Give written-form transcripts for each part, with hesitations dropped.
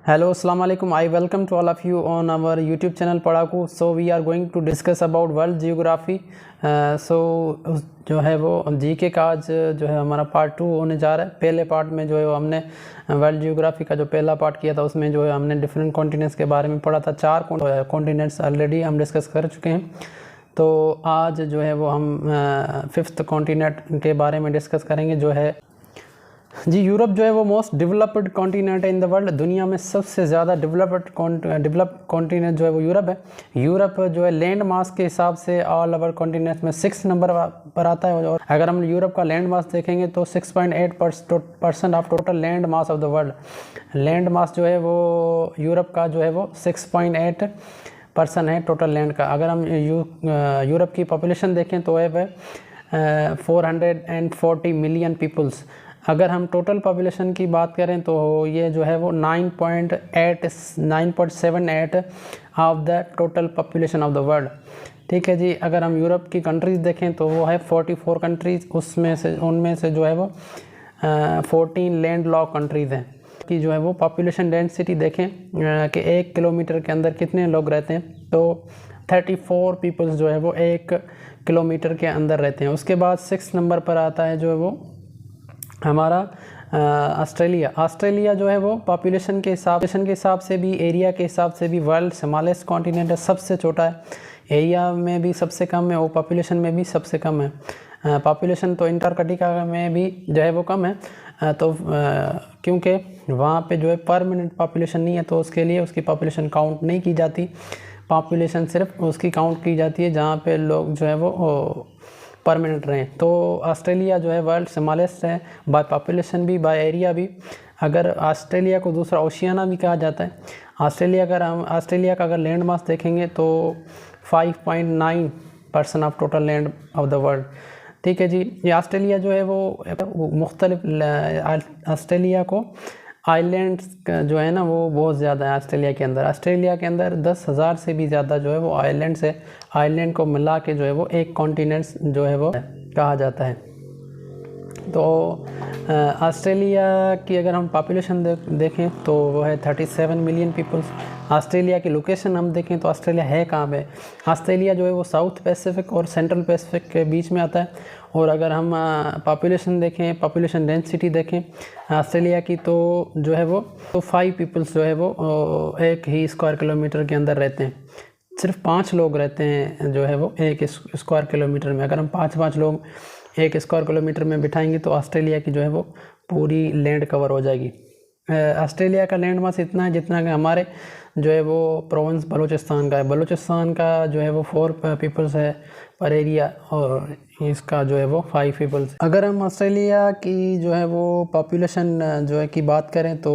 Hello, Assalamu alaikum. I welcome to all of you on our YouTube channel पढ़ाकू. So we are going to discuss about world geography. So जो है वो GK का आज जो है हमारा पार्ट 2 होने जा रहा है. पहले पार्ट में जो है वो हमने वर्ल्ड जियोग्राफी का जो पहला पार्ट किया था उसमें जो है हमने डिफरेंट कॉन्टिनेंट्स के बारे में पढ़ा था. 4 कॉन्टिनेंट्स ऑलरेडी हम डिस्कस कर चुके हैं. तो आज जो है वो हम 5th कॉन्टिनेंट के बारे में डिस्कस करेंगे जो है जी यूरोप. जो है वो मोस्ट डेवलप्ड कॉन्टिनेंट है इन द वर्ल्ड. दुनिया में सबसे ज़्यादा डेवलप्ड कॉन्टिनेंट जो है वो यूरोप है. यूरोप जो है लैंड मास के हिसाब से ऑल ओवर कॉन्टिनेंट्स में 6 नंबर पर आता है. और अगर हम यूरोप का लैंड मास देखेंगे तो 6.8% of total land mass of the world. Land mass जो है वो यूरोप का जो है वो 6.8% है टोटल लैंड का. अगर हम यूरोप की पॉपुलेशन देखें तो है 440 मिलियन पीपल्स. अगर हम टोटल पॉपुलेशन की बात करें तो ये जो है वो 9.78 of the total population of the world. ठीक है जी. अगर हम यूरोप की कंट्रीज़ देखें तो वो है 44 कंट्रीज़. उनमें से जो है वो 14 लैंड लॉक कंट्रीज़ हैं. कि जो है वो पॉपुलेशन डेंसिटी देखें कि 1 किलोमीटर के अंदर कितने लोग रहते हैं तो 34 पीपल्स जो है वो 1 किलोमीटर के अंदर रहते हैं. उसके बाद 6 नंबर पर आता है जो है वो हमारा ऑस्ट्रेलिया. ऑस्ट्रेलिया जो है वो पॉपुलेशन के हिसाब से भी एरिया के हिसाब से भी वर्ल्ड स्मॉलेस्ट कॉन्टिनेंट है. सबसे छोटा है. एरिया में भी सबसे कम है और पॉपुलेशन में भी सबसे कम है. पॉपुलेशन तो अंटार्कटिका में भी जो है वो कम है. तो क्योंकि वहाँ पे जो है परमानेंट पॉपुलेशन नहीं है तो उसके लिए उसकी पॉपुलेशन काउंट नहीं की जाती. पॉपुलेशन सिर्फ उसकी काउंट की जाती है जहाँ पे लोग जो है वो परमानेंट रहें. तो ऑस्ट्रेलिया जो है वर्ल्ड स्मॉलेस्ट है बाय पॉपुलेशन भी बाय एरिया भी. अगर ऑस्ट्रेलिया को दूसरा ओशियाना भी कहा जाता है. ऑस्ट्रेलिया का अगर लैंड मास देखेंगे तो 5.9% of total land of the world. ठीक है जी. ये ऑस्ट्रेलिया जो है वो मुख्तलिफ ऑस्ट्रेलिया को आइलैंड्स जो है ना वो बहुत ज़्यादा है. ऑस्ट्रेलिया के अंदर 10,000 से भी ज़्यादा जो है वो आइलैंड्स है. आइलैंड को मिला के जो है वो एक कॉन्टिनेंट्स जो है वो कहा जाता है. तो ऑस्ट्रेलिया की अगर हम पॉपुलेशन देखें तो वो है 37 मिलियन पीपल्स. ऑस्ट्रेलिया की लोकेशन हम देखें तो ऑस्ट्रेलिया है कहाँ पे. ऑस्ट्रेलिया जो है वो साउथ पैसिफिक और सेंट्रल पैसिफिक के बीच में आता है. और अगर हम पॉपुलेशन देखें, पॉपुलेशन डेंसिटी देखें ऑस्ट्रेलिया की तो जो है वो 5 पीपल्स जो है वो एक ही स्क्वायर किलोमीटर के अंदर रहते हैं. सिर्फ 5 लोग रहते हैं जो है वो एक स्क्वायर किलोमीटर में. अगर हम 5 लोग एक स्क्वायर किलोमीटर में बिठाएंगे तो ऑस्ट्रेलिया की जो है वो पूरी लैंड कवर हो जाएगी. ऑस्ट्रेलिया का लैंड मास इतना है जितना कि हमारे जो है वो प्रोविंस बलूचिस्तान का है. बलूचिस्तान का जो है वो 4 पीपल्स है पर एरिया और इसका जो है वो 5 पीपल्स. अगर हम ऑस्ट्रेलिया की जो है वो पॉपुलेशन जो है की बात करें तो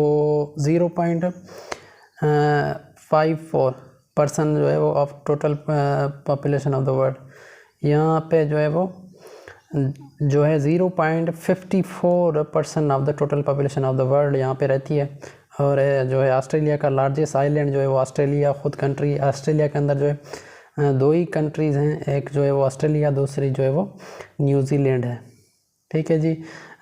0.54% जो है वो of total population of the world. यहाँ पे जो है वो 0.54% of the total population of the world यहाँ पे रहती है. और जो है ऑस्ट्रेलिया का लार्जेस्ट आइलैंड जो है वो ऑस्ट्रेलिया खुद कंट्री. ऑस्ट्रेलिया के अंदर जो है 2 ही कंट्रीज़ हैं. एक जो है वो ऑस्ट्रेलिया, दूसरी जो है वो न्यूजीलैंड है. ठीक है जी.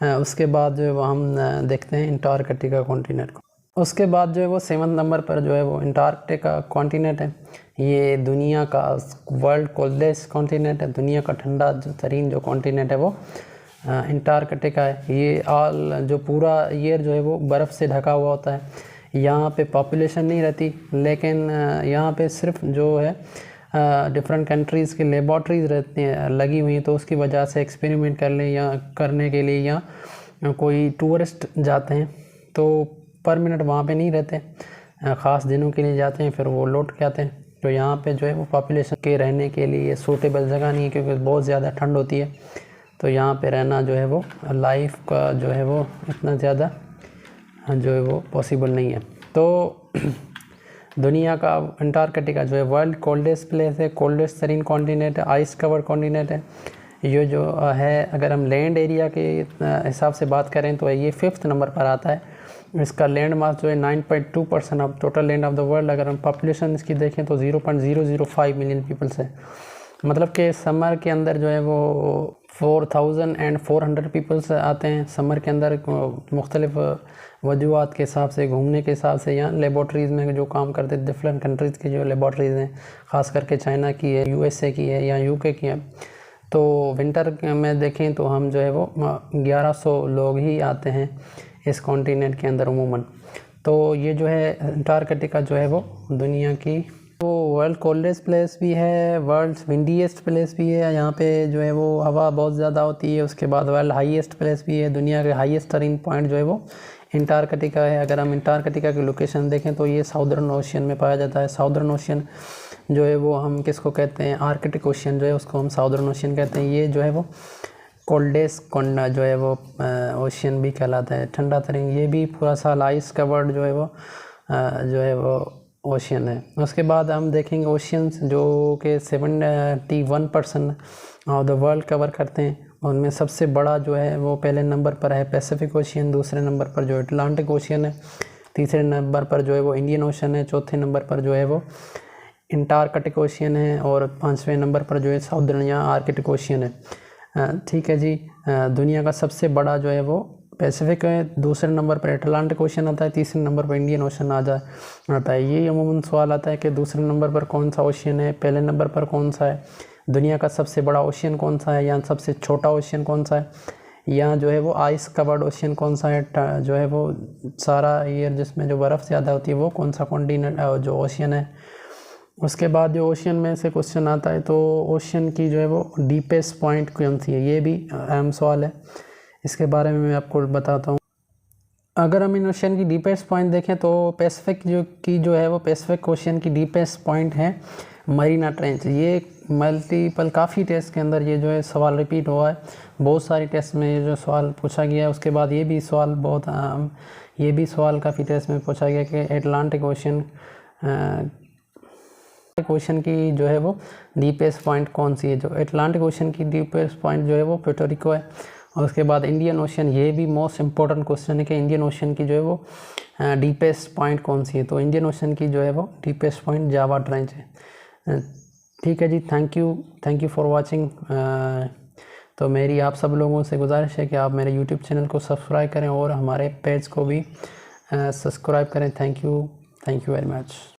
उसके बाद जो है वो हम देखते हैं अंटार्कटिका कॉन्टिनेंट को. उसके बाद जो है वो 7 नंबर पर जो है वो अंटार्कटिका कॉन्टिनेंट है. ये दुनिया का वर्ल्ड कोल्डेस्ट कॉन्टिनेंट है. दुनिया का ठंडा तरीन जो कॉन्टिनेंट है वो अंटार्कटिका है. ये जो पूरा ईयर जो है वो बर्फ़ से ढका हुआ होता है. यहाँ पे पॉपुलेशन नहीं रहती लेकिन यहाँ पे सिर्फ जो है डिफरेंट कंट्रीज़ की लेबॉर्ट्रीज़ रहती हैं लगी हुई हैं. तो उसकी वजह से एक्सपेरिमेंट करने के लिए या कोई टूरिस्ट जाते हैं तो परमानेंट वहाँ पे नहीं रहते. ख़ास दिनों के लिए जाते हैं फिर वो लौट के आते हैं. तो यहाँ पे जो है वो पॉपुलेशन के रहने के लिए सूटेबल जगह नहीं है क्योंकि बहुत ज़्यादा ठंड होती है. तो यहाँ पे रहना जो है वो लाइफ का जो है वो इतना ज़्यादा जो है वो पॉसिबल नहीं है. तो दुनिया का अंटार्कटिका जो है वर्ल्ड कोल्डेस्ट प्लेस है. कोल्डेस्ट तरीन कॉन्टिनेंट है. आइस कवर्ड कॉन्टिनेंट है. ये जो है अगर हम लैंड एरिया के हिसाब से बात करें तो ये 5th नंबर पर आता है. इसका लैंड मास जो है 9.2% of total land of the world. अगर हम पॉपुलेशन इसकी देखें तो 0.005 मिलियन पीपल्स है. मतलब कि समर के अंदर जो है वो 4400 पीपल्स आते हैं समर के अंदर, मुख्तलिफ वजूहात के हिसाब से, घूमने के हिसाब से। यहाँ लेबॉर्ट्रीज़ में जो काम करते हैं, डिफरेंट कंट्रीज़ की जो लेबॉर्ट्रीज़ हैं, ख़ास करके चाइना की है, USA की है या UK की है। तो विंटर में देखें तो हम जो है वो 1100 लोग ही आते हैं इस कॉन्टिनेंट के अंदर अमूमन। तो ये जो है अंटार्कटिका जो है वो दुनिया की वो वर्ल्ड कोल्डेस्ट प्लेस भी है, वर्ल्ड विंडीएस्ट प्लेस भी है। यहाँ पे जो है वो हवा बहुत ज़्यादा होती है। उसके बाद वर्ल्ड हाईएस्ट प्लेस भी है, दुनिया के हाईएस्ट टर्निंग पॉइंट जो है वो अंटार्कटिका है। अगर हम अंटार्कटिका की लोकेशन देखें तो ये साउदर्न ओशियन में पाया जाता है। साउदर्न ओशियन जो है वो हम किसको कहते हैं, आर्कटिक ओशियन जो है उसको हम साउदर्न ओशियन कहते हैं। ये जो है वो कोल्डेस्ट कोंडा जो है वो ओशियन भी कहलाता है, ठंडा तरीन। ये भी पूरा साल आइस कवर्ड जो है वो ओशियन है। उसके बाद हम देखेंगे ओशियंस जो कि 71% ऑफ द वर्ल्ड कवर करते हैं। उनमें सबसे बड़ा जो है वो पहले नंबर पर है पैसिफिक ओशियन, दूसरे नंबर पर जो अटलांटिक ओशियन है, तीसरे नंबर पर जो है वो इंडियन ओशन है, चौथे नंबर पर जो है वो अंटार्कटिक ओशियन है, और 5वें नंबर पर जो है साउदर्न या आर्कटिक ओशियन है। ठीक है जी। दुनिया का सबसे बड़ा जो है वो पैसिफिक है, दूसरे नंबर पर अटलांटिक ओशन आता है, तीसरे नंबर पर इंडियन ओशन आता है। ये अमूमन सवाल आता है कि दूसरे नंबर पर कौन सा ओशन है, पहले नंबर पर कौन सा है, दुनिया का सबसे बड़ा ओशन कौन सा है, या सबसे छोटा ओशन कौन सा है, या जो है वो आइस कवर्ड ओशन कौन सा है, जो है वो सारा ईयर जिसमें जो बर्फ़ ज़्यादा होती है वो कौन सा कॉन्टिनेंट जो ओशन है। उसके बाद जो ओशियन में से क्वेश्चन आता है तो ओशियन की जो है वो डीपेस्ट पॉइंट कौन सी है, ये भी अहम सवाल है। इसके बारे में मैं आपको बताता हूँ। अगर हम इन ओशियन की डीपेस्ट पॉइंट देखें तो पैसिफिक जो है वो पैसिफिक ओशियन की डीपेस्ट पॉइंट है मरीना ट्रेंच। ये मल्टीपल काफ़ी टेस्ट के अंदर ये जो है सवाल रिपीट हुआ है, बहुत सारी टेस्ट में ये जो सवाल पूछा गया है। उसके बाद ये भी सवाल काफ़ी टेस्ट में पूछा गया कि अटलांटिक ओशन की जो है वो डीपेस्ट पॉइंट कौन सी है। जो अटलांटिक ओशन की डीपेस्ट पॉइंट जो है वो पुर्टो रिको है। और उसके बाद इंडियन ओशन, ये भी मोस्ट इम्पोर्टेंट क्वेश्चन है कि इंडियन ओशन की जो है वो डीपेस्ट पॉइंट कौन सी है। तो इंडियन ओशन की जो है वो डीपेस्ट पॉइंट जावा ट्रेंच है। ठीक है जी, थैंक यू फॉर वाचिंग। तो मेरी आप सब लोगों से गुजारिश है कि आप मेरे यूट्यूब चैनल को सब्सक्राइब करें और हमारे पेज को भी सब्सक्राइब करें। Thank you very much.